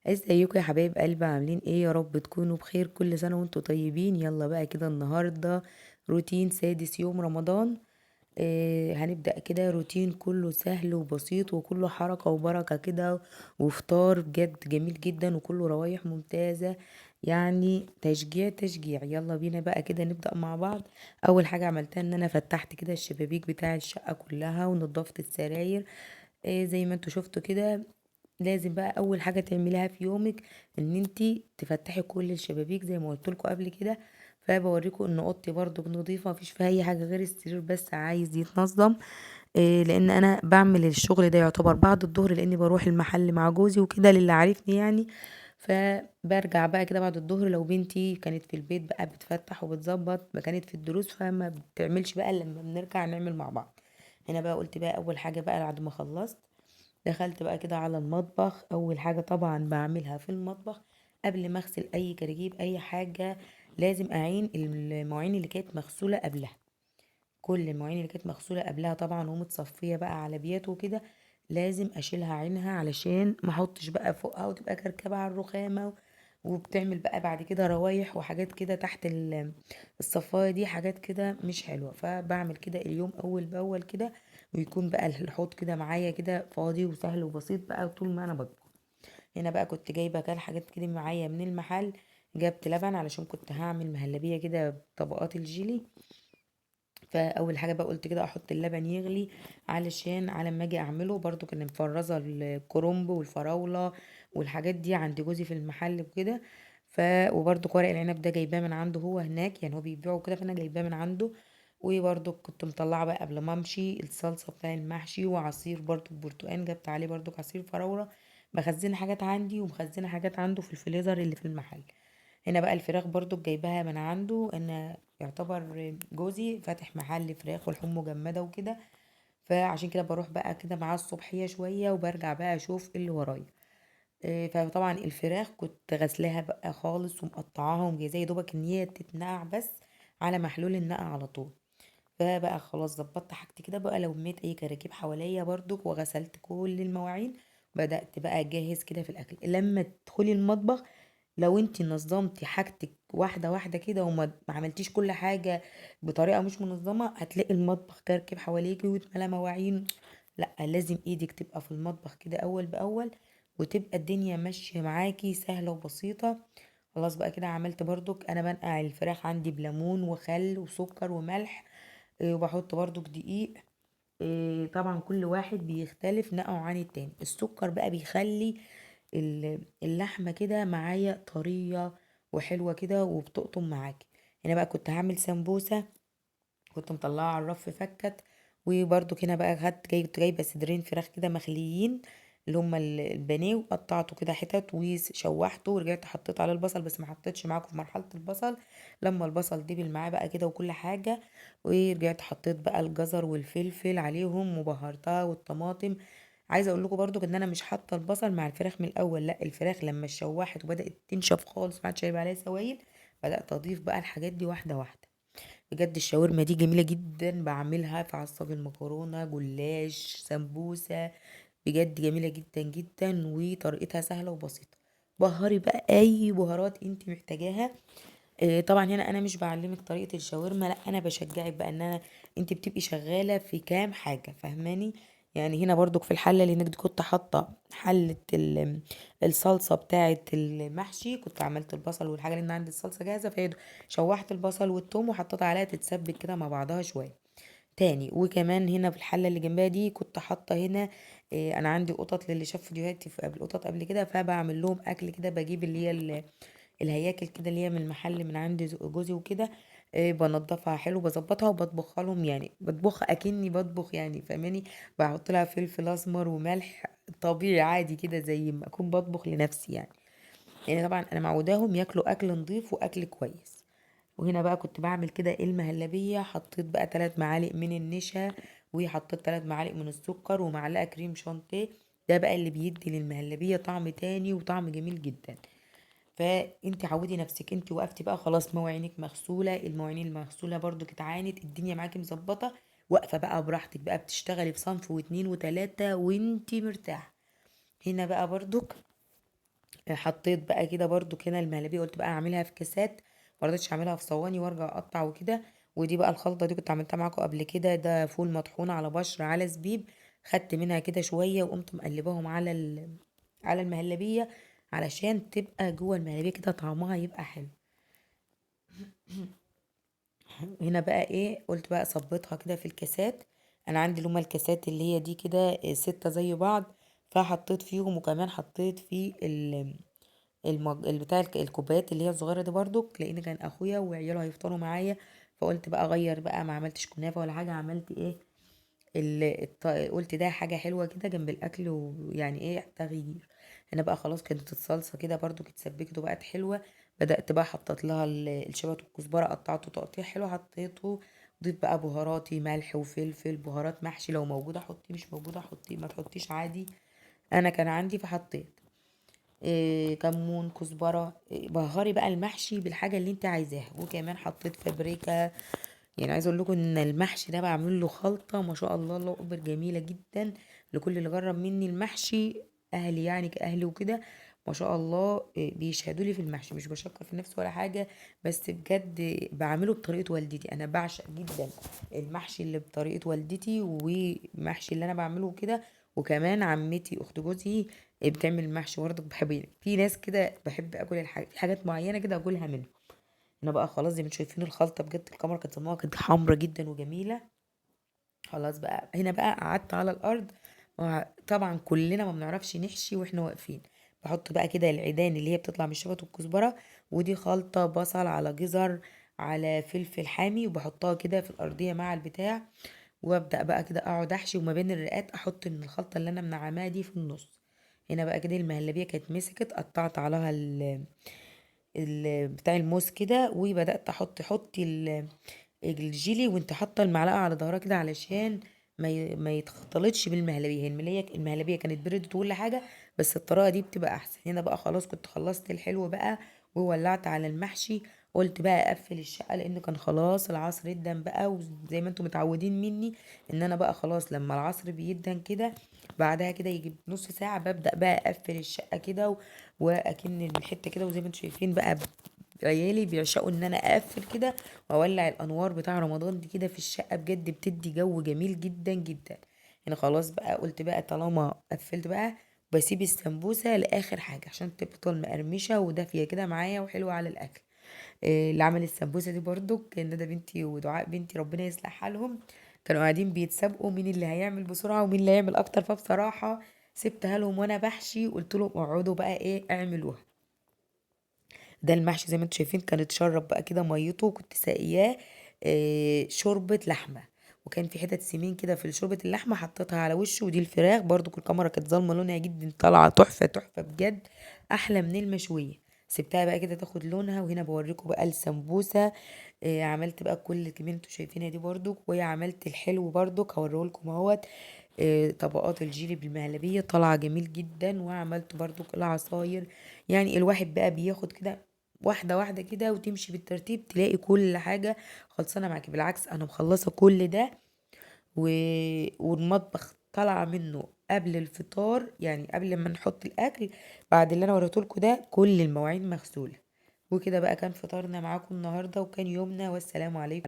ازيكم يا حبايب قلبي، عاملين ايه؟ يا رب تكونوا بخير. كل سنة وانتم طيبين. يلا بقى كده النهاردة روتين سادس يوم رمضان. هنبدأ كده روتين كله سهل وبسيط وكله حركة وبركة كده، وفطار بجد جميل جدا وكله روايح ممتازة. يعني تشجيع تشجيع. يلا بينا بقى كده نبدأ مع بعض. أول حاجة عملتها إن أنا فتحت كده الشبابيك بتاع الشقة كلها ونضفت السراير. زي ما انتوا شفتوا كده. لازم بقى اول حاجه تعمليها في يومك ان انتي تفتحي كل الشبابيك زي ما قلت لكم قبل كده. فبوريكم ان اوضتي برضو نظيفه، مفيش فيها اي حاجه غير السرير بس عايز يتنظم. لان انا بعمل الشغل ده يعتبر بعد الظهر، لاني بروح المحل مع جوزي وكده للي عارفني يعني. فبرجع بقى كده بعد الظهر، لو بنتي كانت في البيت بقى بتفتح وبتظبط، ما كانت في الدروس فما بتعملش بقى إلا لما بنرجع نعمل مع بعض. هنا بقى قلت بقى اول حاجه بقى بعد ما خلصت دخلت بقى كده على المطبخ. اول حاجة طبعا بعملها في المطبخ قبل ما اغسل اي كراكيب اي حاجة، لازم اعين المواعين اللي كانت مغسولة قبلها. كل المواعين اللي كانت مغسولة قبلها طبعا ومتصفية بقى على بيات وكده، لازم اشيلها عينها علشان ما احطش بقى فوقها وتبقى كركبة على الرخامة. وبتعمل بقى بعد كده روايح وحاجات كده تحت الصفاية دي، حاجات كده مش حلوة. فبعمل كده اليوم اول باول كده، ويكون بقى الحوض كده معايا كده فاضي وسهل وبسيط بقى طول ما انا بطبخ. هنا بقى كنت جايبه كده حاجات كده معايا من المحل. جبت لبن علشان كنت هعمل مهلبية كده بطبقات الجيلي. فاول حاجه بقى قلت كده احط اللبن يغلي علشان على ما اجي اعمله. برضو كان مفرزه الكرنب والفراوله والحاجات دي عند جوزي في المحل وكده. وبرضو ورق العنب ده جايباه من عنده هو هناك، يعني هو بيبيعه كده فانا جايباه من عنده. وبرضو كنت مطلعه بقى قبل ما امشي الصلصه بتاع المحشي وعصير برضو البرتقال، جبت عليه برضو عصير فراوله. بخزن حاجات عندي ومخزنه حاجات عنده في الفريزر اللي في المحل. هنا بقى الفراخ برضو جايباها من عنده، ان يعتبر جوزي فاتح محل فراخ ولحوم مجمدة وكده. فعشان كده بروح بقى كده معاه الصبحية شوية وبرجع بقى اشوف إيه اللي ورايا. فطبعا الفراخ كنت غسلاها بقى خالص ومقطعاها ومجهزاها يا دوبك ان هي تتنقع بس على محلول النقع على طول. فبقى خلاص ظبطت حاجتي كده بقى، لو ميت اي كراكيب حواليا برضو وغسلت كل المواعين. بدأت بقى اجهز كده في الاكل. لما تدخلي المطبخ لو انتي نظمتي حاجتك واحدة واحدة كده وما عملتيش كل حاجة بطريقة مش منظمة، هتلاقي المطبخ كركب حواليكي واتملى مواعين. لا، لازم ايدك تبقى في المطبخ كده اول باول، وتبقى الدنيا ماشية معاكي سهلة وبسيطة. خلاص بقى كده عملت برضك انا بنقع الفراخ عندي بليمون وخل وسكر وملح. وبحط برضك دقيق. طبعا كل واحد بيختلف نقعه عن التاني. السكر بقى بيخلي اللحمة كده معايا طرية وحلوة كده وبتقطم معاكي. هنا بقى كنت هعمل سمبوسة، كنت مطلعة على الرف فكت. وبرضو هنا بقى كنت جايبة صدرين فراخ كده مخليين، اللي هما البانيه، وقطعته كده حتت وشوحته ورجعت حطيت عليه البصل، بس ما حطيتش معاكم في مرحلة البصل. لما البصل دبل معاه بقى كده وكل حاجة، ورجعت حطيت بقى الجزر والفلفل عليهم وبهرتها والطماطم. عايزه اقول لكم برضو ان انا مش حاطه البصل مع الفراخ من الاول، لا الفراخ لما اتشوحت وبدات تنشف خالص ما عادش هيبقى عليها سوائل، بدات اضيف بقى الحاجات دي واحده واحده. بجد الشاورما دي جميلة جدا، بعملها في عصاج المكرونة، جلاش، سمبوسة. بجد جميلة جدا جدا وطريقتها سهلة وبسيطة. بهري بقى اي بهارات انت محتاجاها. طبعا هنا انا مش بعلمك طريقة الشاورما، لا انا بشجعك بقى ان انا انت بتبقي شغالة في كام حاجة فاهماني. يعني هنا برضك في الحلة اللي هناك دي كنت حاطة حلة الصلصة بتاعة المحشي. كنت عملت البصل والحاجة لان عندي الصلصة جاهزة، شوحت البصل والثوم وحطيت عليها تتسبك كده مع بعضها شوية تاني. وكمان هنا في الحلة اللي جنبها دي كنت حاطة هنا. انا عندي قطط، للي شاف فيديوهاتي في قبل القطط قبل كده، فبعمل لهم اكل كده. بجيب اللي هي الهياكل كده اللي هي من المحل من عند جوزي وكده. بنضفها حلو بظبطها وبطبخها لهم، يعني بطبخها اكني بطبخ يعني فاهماني. بحط لها فلفل اسمر وملح طبيعي عادي كده زي ما اكون بطبخ لنفسي يعني. يعني طبعا انا معوداهم ياكلوا اكل نظيف واكل كويس. وهنا بقى كنت بعمل كده المهلبية. حطيت بقى 3 معالق من النشا، وحطيت 3 معالق من السكر ومعلقة كريم شانتيه. ده بقى اللي بيدي للمهلبية طعم تاني وطعم جميل جدا. فانت عودي نفسك، انت وقفتي بقى خلاص مواعينك مغسولة، المواعين المغسولة برضو اتعانت، الدنيا معاكي مظبطة، واقفة بقى براحتك بقى بتشتغلي في صنف واتنين وتلاتة وانت مرتاحة. هنا بقى برضك حطيت بقى كده برضو كده المهلبيه، قلت بقى اعملها في كاسات، مرضتش اعملها في صواني وارجع اقطع وكده. ودي بقى الخلطه دي كنت عملتها معاكم قبل كده، ده فول مطحون على بشر على زبيب. خدت منها كده شويه وقمت مقلباهم على على المهلبيه، علشان تبقى جوه المهلبيه كده طعمها يبقى حلو. هنا بقى ايه، قلت بقى صبيتها كده في الكاسات. انا عندي لما الكاسات اللي هي دي كده 6 زي بعض، فحطيت فيهم، وكمان حطيت في بتاع الكوبايات اللي هي الصغيره دي برضو، لان كان اخويا وعياله هيفطروا معايا. فقلت بقى اغير بقى، ما عملتش كنافه ولا حاجه، عملت ايه قلت ده حاجه حلوه كده جنب الاكل، ويعني ايه تغيير. هنا بقى خلاص كانت الصلصه كده برضو كانت اتسبكت وبقت حلوه. بدات بقى حطيت لها الشبت والكزبره، قطعته تقطيع حلو حطيته. ضيف بقى بهاراتي ملح وفلفل، بهارات محشي لو موجوده حطي، مش موجوده حطي، ما تحطيش عادي. انا كان عندي فحطيت كمون كزبره. بهاري بقى المحشي بالحاجه اللي انت عايزاها، وكمان حطيت فابريكا. يعني عايزه اقول لكم ان المحشي ده بعمل له خلطه ما شاء الله، الله اكبر، جميله جدا. لكل اللي جرب مني المحشي، اهلي يعني كاهلي وكده، ما شاء الله بيشهدوا لي في المحشي، مش بشكر في نفسي ولا حاجه. بس بجد بعمله بطريقه والدتي، انا بعشق جدا المحشي اللي بطريقه والدتي، ومحشي اللي انا بعمله كده. وكمان عمتي اخت جوزي بتعمل المحشي برضه، بحب في ناس كده بحب اكل الحاجات، في حاجات معينه كده اكلها منهم. انا بقى خلاص زي ما انتم شايفين الخلطه، بجد الكاميرا كانت صمامها كانت حمرا جدا وجميله. خلاص بقى هنا بقى قعدت على الارض. طبعا كلنا ما بنعرفش نحشي واحنا واقفين. بحط بقى كده العيدان اللي هي بتطلع من الشبت والكزبره، ودي خلطه بصل على جزر على فلفل حامي، وبحطها كده في الارضيه مع البتاع. وابدا بقى كده اقعد احشي، وما بين الرقات احط من الخلطه اللي انا منعماها دي في النص. هنا بقى كده المهلبيه كانت مسكت، قطعت عليها بتاع الموز كده، وبدات حطي الجيلي، وانت حاطه المعلقه على ظهرها كده علشان ما يتختلطش بالمهلبيه. هي المهلبيه كانت بردت وكل حاجه، بس الطريقه دي بتبقى احسن. هنا بقى خلاص كنت خلصت الحلو بقى، وولعت على المحشي. قلت بقى اقفل الشقه، لان كان خلاص العصر ادن بقى، وزي ما انتم متعودين مني ان انا بقى خلاص لما العصر بيدن كده، بعدها كده يجي نص ساعه ببدا بقى اقفل الشقه كده، واكن الحته كده. وزي ما انتم شايفين بقى عيالي بيعشقوا ان انا اقفل كده، واولع الانوار بتاع رمضان دي كده في الشقه، بجد بتدي جو جميل جدا جدا. هنا خلاص بقى قلت بقى طالما قفلت بقى، بسيب السمبوسه لاخر حاجه عشان تفضل مقرمشه ودافيه كده معايا وحلوه على الاكل. اللي عمل السمبوسه دي برضو كان ندى بنتي ودعاء بنتي، ربنا يصلح حالهم. كانوا قاعدين بيتسابقوا مين اللي هيعمل بسرعه ومين اللي هيعمل اكتر، فبصراحه سبتها لهم وانا بحشي، قلت لهم اقعدوا بقى ايه اعملوها. ده المحشي زي ما انتم شايفين كان اتشرب بقى كده ميته، وكنت ساقياه شوربة لحمة. وكان في حتت سمين كده في شوربة اللحمة حطيتها على وشه. ودي الفراخ برضو كل الكاميرا كانت ظالمة لونها جدا، طالعة تحفة تحفة بجد، أحلى من المشوية. سبتها بقى كده تاخد لونها. وهنا بوريكم بقى السمبوسة. عملت بقى كل الكمية اللي انتوا شايفينها دي برضو، وعملت الحلو برضو هوريهولكم اهوت. طبقات الجيلي بالمهلبية طالعة جميل جدا. وعملت برضو العصاير. يعني الواحد بقى بياخد كده واحدة واحدة كده، وتمشي بالترتيب تلاقي كل حاجة خلصانة معاكي. بالعكس أنا مخلصة كل ده و... والمطبخ طالعة منه قبل الفطار، يعني قبل ما نحط الأكل. بعد اللي أنا وريتهولكوا ده كل المواعين مغسولة. وكده بقى كان فطارنا معاكم النهاردة، وكان يومنا، والسلام عليكم.